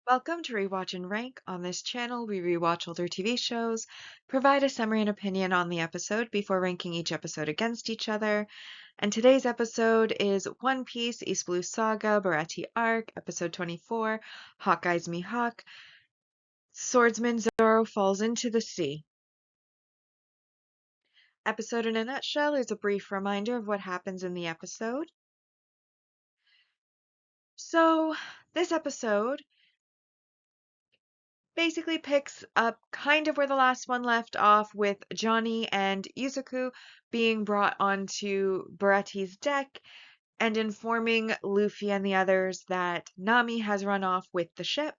Welcome to Rewatch and Rank. On this channel, we rewatch older TV shows, provide a summary and opinion on the episode before ranking each episode against each other. And today's episode is One Piece East Blue Saga Baratie Arc, episode 24, Hawkeye's Mihawk. Swordsman Zoro falls into the sea. Episode in a nutshell is a brief reminder of what happens in the episode. So, this episode basically picks up kind of where the last one left off, with Johnny and Yuzuku being brought onto Baratti's deck and informing Luffy and the others that Nami has run off with the ship.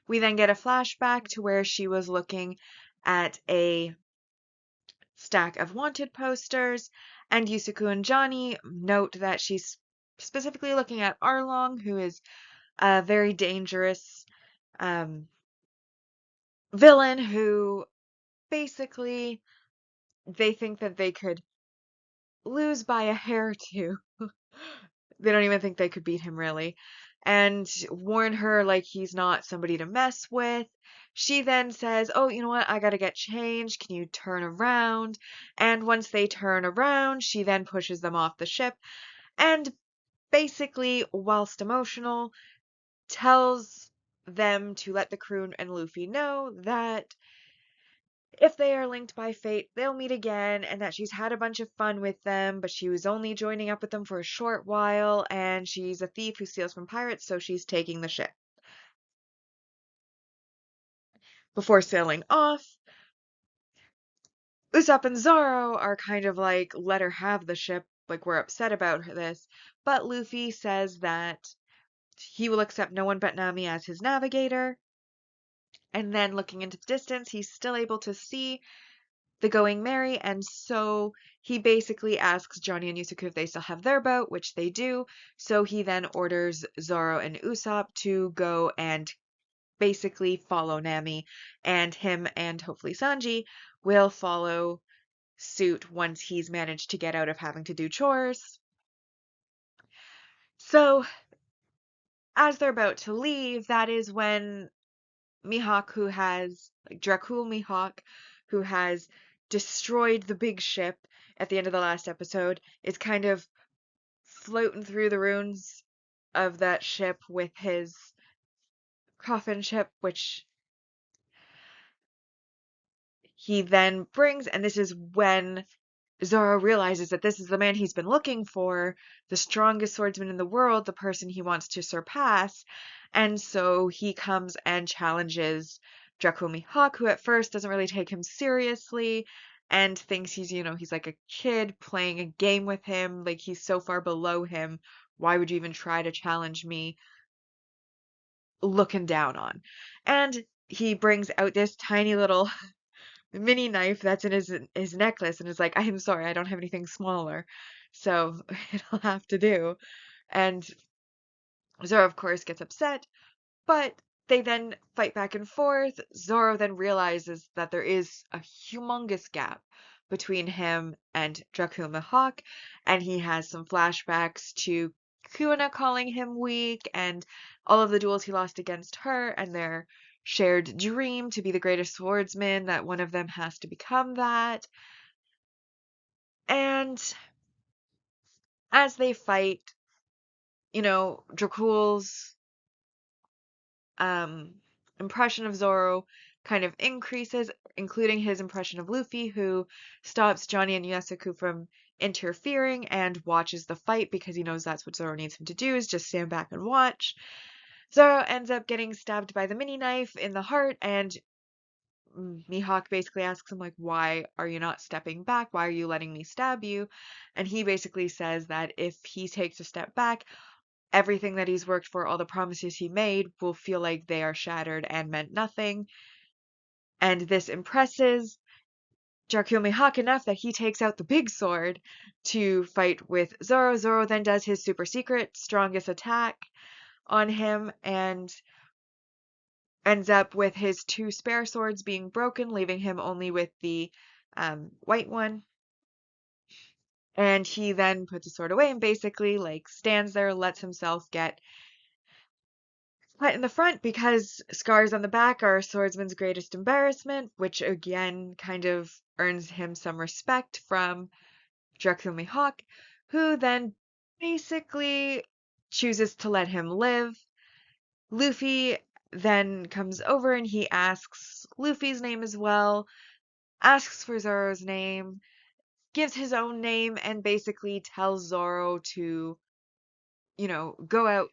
We then get a flashback to where she was looking at a stack of wanted posters, and Yusuku and Johnny note that she's specifically looking at Arlong, who is a very dangerous villain who basically they think that they could lose by a hair or two. They don't even think they could beat him, really, and warn her like he's not somebody to mess with. She then says, "Oh, you know what? I gotta get changed. Can you turn around?" And once they turn around, she then pushes them off the ship and basically, whilst emotional, tells them to let the crew and Luffy know that if they are linked by fate, they'll meet again, and that she's had a bunch of fun with them, but she was only joining up with them for a short while, and she's a thief who steals from pirates, so she's taking the ship. Before sailing off, Usopp and Zoro are kind of like, let her have the ship, like, we're upset about this, but Luffy says that he will accept no one but Nami as his navigator, and then looking into the distance, he's still able to see the Going Merry, and so he basically asks Johnny and Yusuke if they still have their boat, which they do. So he then orders Zoro and Usopp to go and basically follow Nami, and him and hopefully Sanji will follow suit once he's managed to get out of having to do chores. So as they're about to leave, that is when Mihawk, who has, like, Dracul Mihawk, who has destroyed the big ship at the end of the last episode, is kind of floating through the ruins of that ship with his coffin ship, which he then brings, and this is when Zoro realizes that this is the man he's been looking for, the strongest swordsman in the world, the person he wants to surpass, and so he comes and challenges Dracul Mihawk, who at first doesn't really take him seriously and thinks he's like a kid playing a game with him, like he's so far below him. Why would you even try to challenge me? Looking down on. And he brings out this tiny little mini knife that's in his necklace and is like, I'm sorry, I don't have anything smaller, so it'll have to do. And Zoro, of course, gets upset, but they then fight back and forth. Zoro then realizes that there is a humongous gap between him and Dracul Mihawk, and he has some flashbacks to Kuina calling him weak and all of the duels he lost against her and their shared dream to be the greatest swordsman, that one of them has to become that. And as they fight, Dracul's um, impression of Zoro kind of increases, including his impression of Luffy, who stops Johnny and Yusuke from interfering and watches the fight because he knows that's what Zoro needs him to do, is just stand back and watch. Zoro ends up getting stabbed by the mini knife in the heart, and Mihawk basically asks him, like, why are you not stepping back? Why are you letting me stab you? And he basically says that if he takes a step back, everything that he's worked for, all the promises he made, will feel like they are shattered and meant nothing. And this impresses Dracul Mihawk enough that he takes out the big sword to fight with Zoro. Zoro then does his super secret strongest attack on him and ends up with his two spare swords being broken, leaving him only with the white one. And he then puts his sword away and basically, like, stands there, lets himself get But in the front, because scars on the back are a swordsman's greatest embarrassment, which again kind of earns him some respect from Dracula Hawk, who then basically chooses to let him live. Luffy then comes over and he asks Luffy's name as well, asks for Zoro's name, gives his own name, and basically tells Zoro to, go out,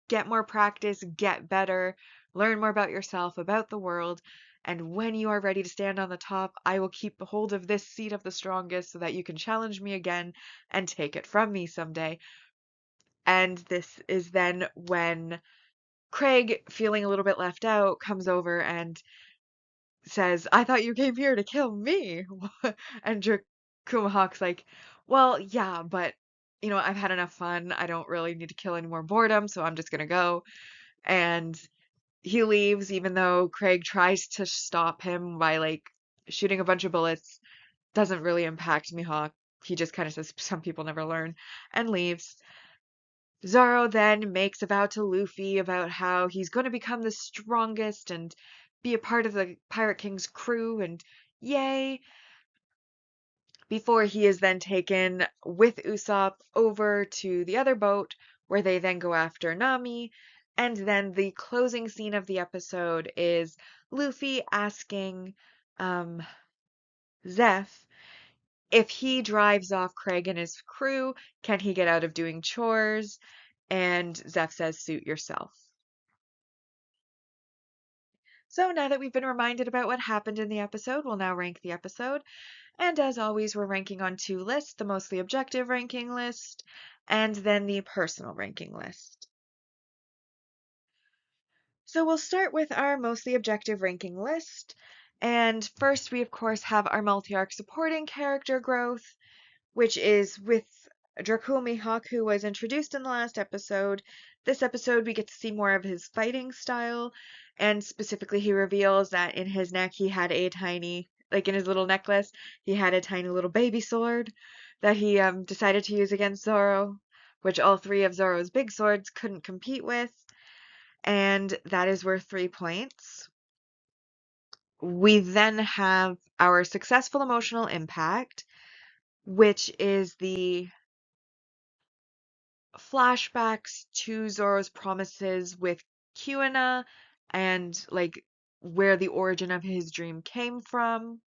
get more practice, get better, learn more about yourself, about the world, and when you are ready to stand on the top, I will keep hold of this seat of the strongest so that you can challenge me again and take it from me someday. And this is then when Craig, feeling a little bit left out, comes over and says, I thought you came here to kill me. And Kumahawk's like, well, yeah, but I've had enough fun. I don't really need to kill any more boredom, so I'm just gonna go. And he leaves, even though Craig tries to stop him by like shooting a bunch of bullets. Doesn't really impact Mihawk. He just kind of says some people never learn and leaves. Zoro then makes a vow to Luffy about how he's going to become the strongest and be a part of the Pirate King's crew, and yay, before he is then taken with Usopp over to the other boat where they then go after Nami. And then the closing scene of the episode is Luffy asking um, Zeph if he drives off Craig and his crew, can he get out of doing chores? And Zeph says, suit yourself. So now that we've been reminded about what happened in the episode, we'll now rank the episode. And as always, we're ranking on two lists, the mostly objective ranking list and then the personal ranking list. So we'll start with our mostly objective ranking list. And first, we of course have our multi-arc supporting character growth, which is with Dracul Mihawk, who was introduced in the last episode. This episode, we get to see more of his fighting style, and specifically, he reveals that in his neck, he had a tiny, like in his little necklace, he had a tiny little baby sword that he decided to use against Zoro, which all three of Zoro's big swords couldn't compete with, and that is worth 3 points. We then have our successful emotional impact, which is the flashbacks to Zoro's promises with Kuina and like where the origin of his dream came from,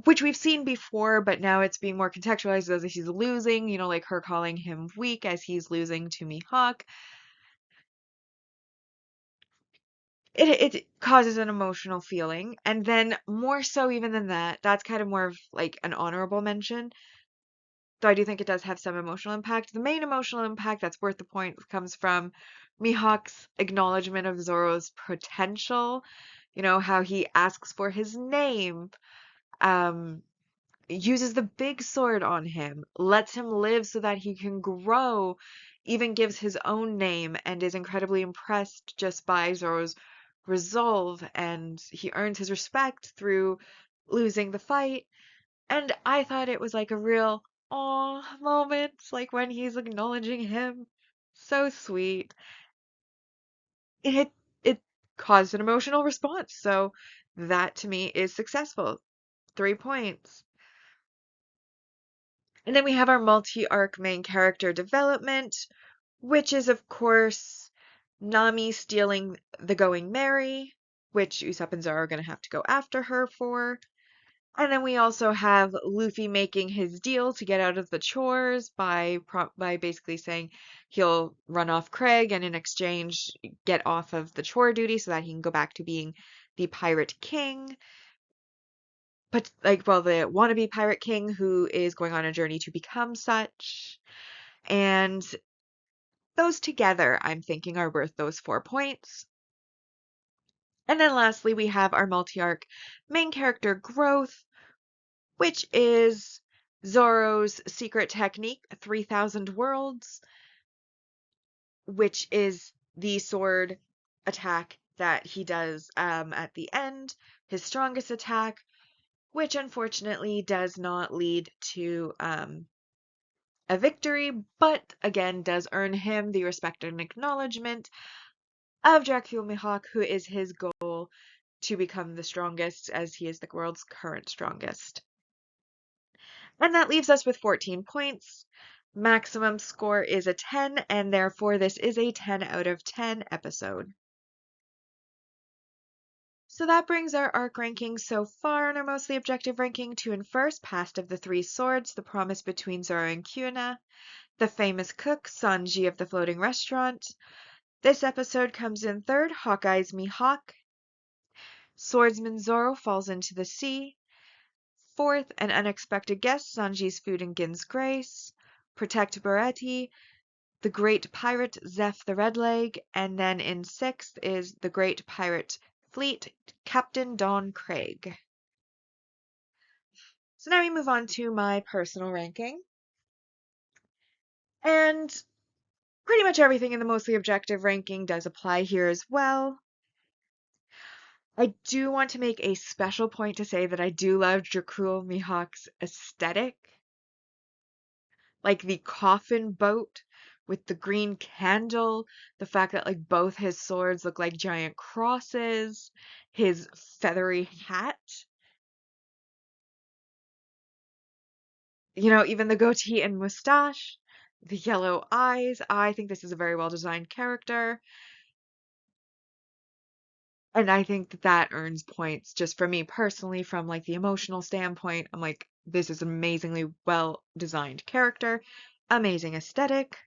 which we've seen before, but now it's being more contextualized as he's losing, like her calling him weak as he's losing to Mihawk. It causes an emotional feeling, and then more so even than that, that's kind of more of like an honorable mention. Though I do think it does have some emotional impact. The main emotional impact that's worth the point comes from Mihawk's acknowledgement of Zoro's potential. How he asks for his name, um, uses the big sword on him, lets him live so that he can grow, even gives his own name, and is incredibly impressed just by Zoro's resolve, and he earns his respect through losing the fight. And I thought it was like a real aw moment, like when he's acknowledging him. So sweet. It caused an emotional response. So that to me is successful. 3 points. And then we have our multi-arc main character development, which is of course Nami stealing the Going Merry, which Usopp and Zoro are going to have to go after her for. And then we also have Luffy making his deal to get out of the chores by basically saying he'll run off Craig and in exchange get off of the chore duty so that he can go back to being the Pirate King. But the wannabe Pirate King who is going on a journey to become such. And those together, I'm thinking, are worth those 4 points. And then lastly, we have our multi-arc main character growth, which is Zoro's secret technique, 3,000 worlds, which is the sword attack that he does at the end, his strongest attack, which unfortunately does not lead to a victory, but again does earn him the respect and acknowledgement of Dracula Mihawk, who is his goal to become the strongest, as he is the world's current strongest. And that leaves us with 14 points. Maximum score is a 10, and therefore this is a 10 out of 10 episode. So that brings our arc rankings so far in our mostly objective ranking to in first, Past of the Three Swords, the promise between Zoro and Kyuna, the famous cook, Sanji of the floating restaurant. This episode comes in third, Hawkeye's Mihawk. Swordsman Zoro falls into the sea. Fourth, An Unexpected Guest, Sanji's Food and Gin's Grace. Protect Baretti, The Great Pirate, Zeph the Redleg. And then in sixth is The Great Pirate Fleet, Captain Don Craig. So now we move on to my personal ranking. And pretty much everything in the mostly objective ranking does apply here as well. I do want to make a special point to say that I do love Dracul Mihawk's aesthetic. Like the coffin boat with the green candle, the fact that like both his swords look like giant crosses, his feathery hat. Even the goatee and mustache, the yellow eyes. I think this is a very well designed character. And I think that that earns points just for me personally from like the emotional standpoint. I'm like, this is an amazingly well designed character, amazing aesthetic.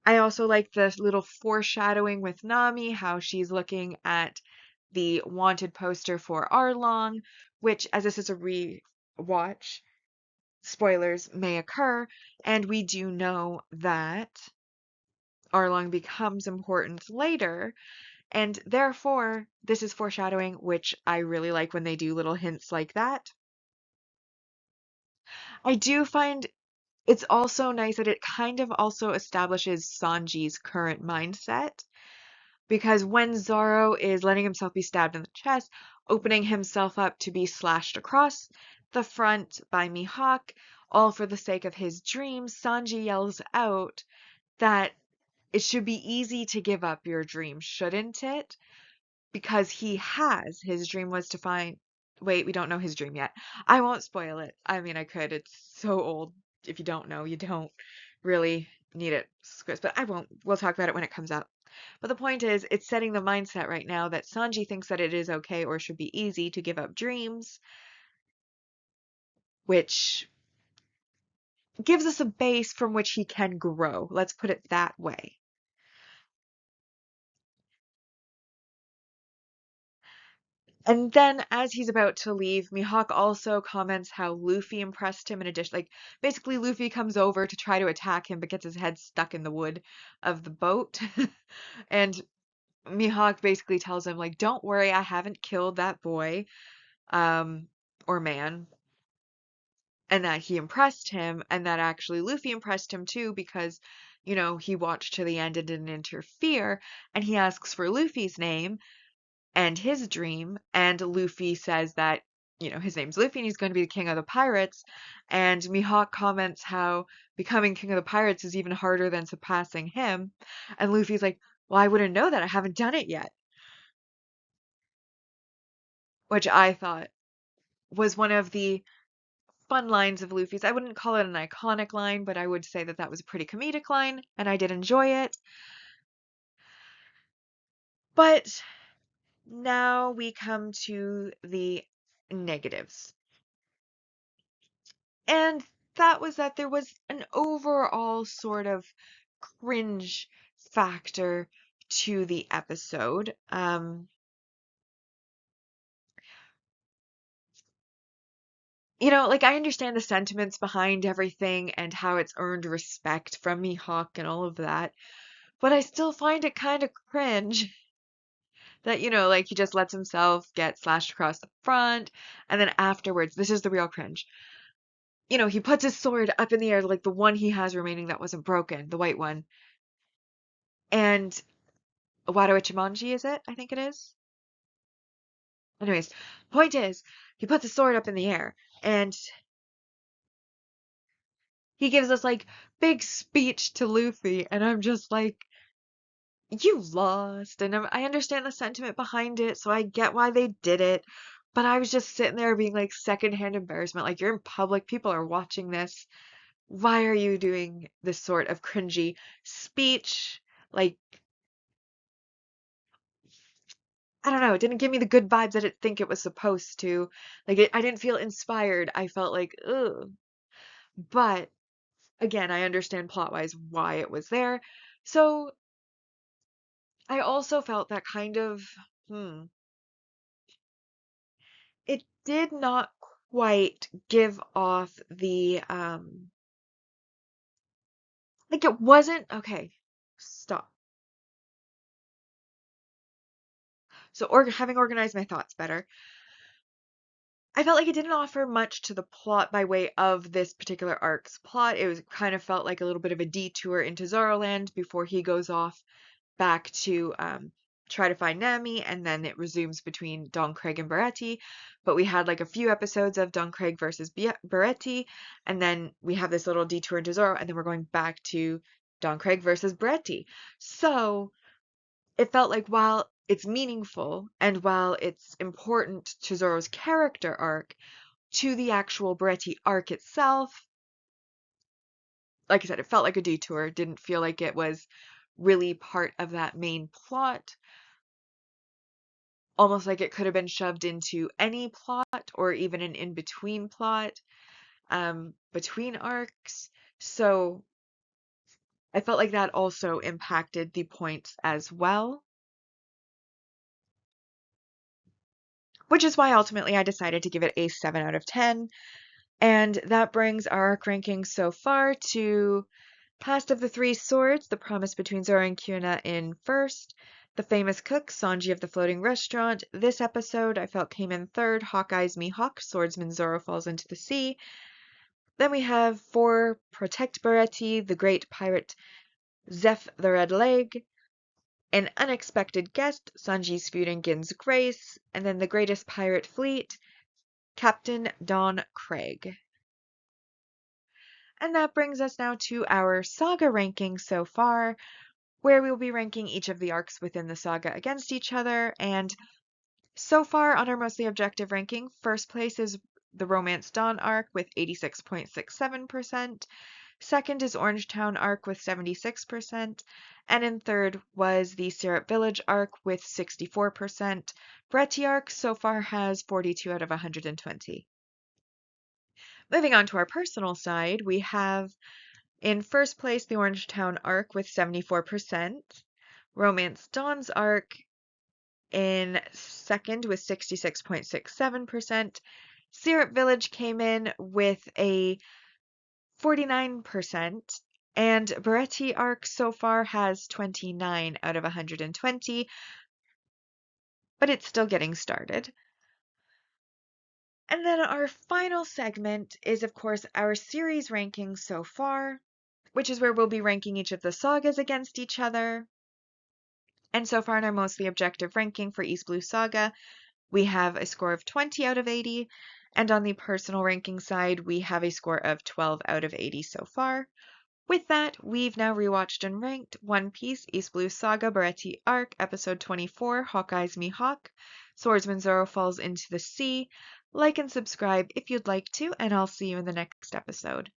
I also like the little foreshadowing with Nami, how she's looking at the wanted poster for Arlong, which, as this is a rewatch, spoilers may occur, and we do know that Arlong becomes important later, and therefore this is foreshadowing, which I really like when they do little hints like that. I do find it's also nice that it kind of also establishes Sanji's current mindset. Because when Zoro is letting himself be stabbed in the chest, opening himself up to be slashed across the front by Mihawk, all for the sake of his dreams, Sanji yells out that it should be easy to give up your dream, shouldn't it? Because his dream was to find. Wait, we don't know his dream yet. I won't spoil it. I mean, I could. It's so old. If you don't know, you don't really need it, but I won't. We'll talk about it when it comes out. But the point is, it's setting the mindset right now that Sanji thinks that it is okay or should be easy to give up dreams, which gives us a base from which he can grow. Let's put it that way. And then as he's about to leave, Mihawk also comments how Luffy impressed him in addition. Like, basically, Luffy comes over to try to attack him, but gets his head stuck in the wood of the boat. And Mihawk basically tells him, like, don't worry, I haven't killed that boy, or man. And that he impressed him, and that actually Luffy impressed him too because, he watched to the end and didn't interfere. And he asks for Luffy's name and his dream, and Luffy says that, his name's Luffy and he's going to be the king of the pirates. And Mihawk comments how becoming king of the pirates is even harder than surpassing him. And Luffy's like, well, I wouldn't know that. I haven't done it yet. Which I thought was one of the fun lines of Luffy's. I wouldn't call it an iconic line, but I would say that that was a pretty comedic line, and I did enjoy it. But now we come to the negatives. And that was that there was an overall sort of cringe factor to the episode. Like I understand the sentiments behind everything and how it's earned respect from Mihawk and all of that, but I still find it kind of cringe that, like he just lets himself get slashed across the front, and then afterwards, this is the real cringe. He puts his sword up in the air, like the one he has remaining that wasn't broken, the white one. And Wado Ichimonji, is it? I think it is. Anyways, point is, he puts his sword up in the air, and he gives us like big speech to Luffy, and I'm just like, you lost, and I understand the sentiment behind it, so I get why they did it. But I was just sitting there being like secondhand embarrassment. Like, you're in public, people are watching this. Why are you doing this sort of cringy speech? Like, I don't know, it didn't give me the good vibes that it think it was supposed to. Like, I didn't feel inspired. I felt like, ugh. But again, I understand plot-wise why it was there. So I also felt that kind of, hmm, it did not quite give off the, like it wasn't, okay, stop. So, having organized my thoughts better, I felt like it didn't offer much to the plot by way of this particular arc's plot. It was kind of felt like a little bit of a detour into Zoroland before he goes off back to try to find Nami, and then it resumes between Don Craig and Beretti. But we had like a few episodes of Don Craig versus Beretti, and then we have this little detour into Zoro, and then we're going back to Don Craig versus Beretti. So it felt like while it's meaningful and while it's important to Zoro's character arc, to the actual Beretti arc itself, like I said, it felt like a detour. It didn't feel like it was really part of that main plot. Almost like it could have been shoved into any plot or even an in-between plot between arcs. So I felt like that also impacted the points as well, which is why ultimately I decided to give it a 7 out of 10. And that brings our arc ranking so far to Past of the Three Swords, The Promise Between Zoro and Kyuna in first. The Famous Cook, Sanji of the Floating Restaurant. This episode I felt came in third. Hawkeye's Mihawk, Swordsman Zoro Falls into the Sea. Then we have 4, Protect Beretti, The Great Pirate Zeph the Red Leg. An Unexpected Guest, Sanji's feuding Gin's Grace. And then The Greatest Pirate Fleet, Captain Don Craig. And that brings us now to our saga ranking so far, where we will be ranking each of the arcs within the saga against each other. And so far on our mostly objective ranking, first place is the Romance Dawn arc with 86.67%. Second is Orange Town arc with 76%. And in third was the Syrup Village arc with 64%. Beretti arc so far has 42 out of 120. Moving on to our personal side, we have in first place the Orange Town arc with 74%. Romance Dawn's arc in second with 66.67%. Syrup Village came in with a 49%. And Beretti arc so far has 29 out of 120, but it's still getting started. And then our final segment is, of course, our series rankings so far, which is where we'll be ranking each of the sagas against each other. And so far in our mostly objective ranking for East Blue Saga, we have a score of 20 out of 80, and on the personal ranking side, we have a score of 12 out of 80 so far. With that, we've now rewatched and ranked One Piece East Blue Saga Beretti Arc, Episode 24, Hawkeye's Mihawk, Swordsman Zoro Falls into the Sea. Like and subscribe if you'd like to, and I'll see you in the next episode.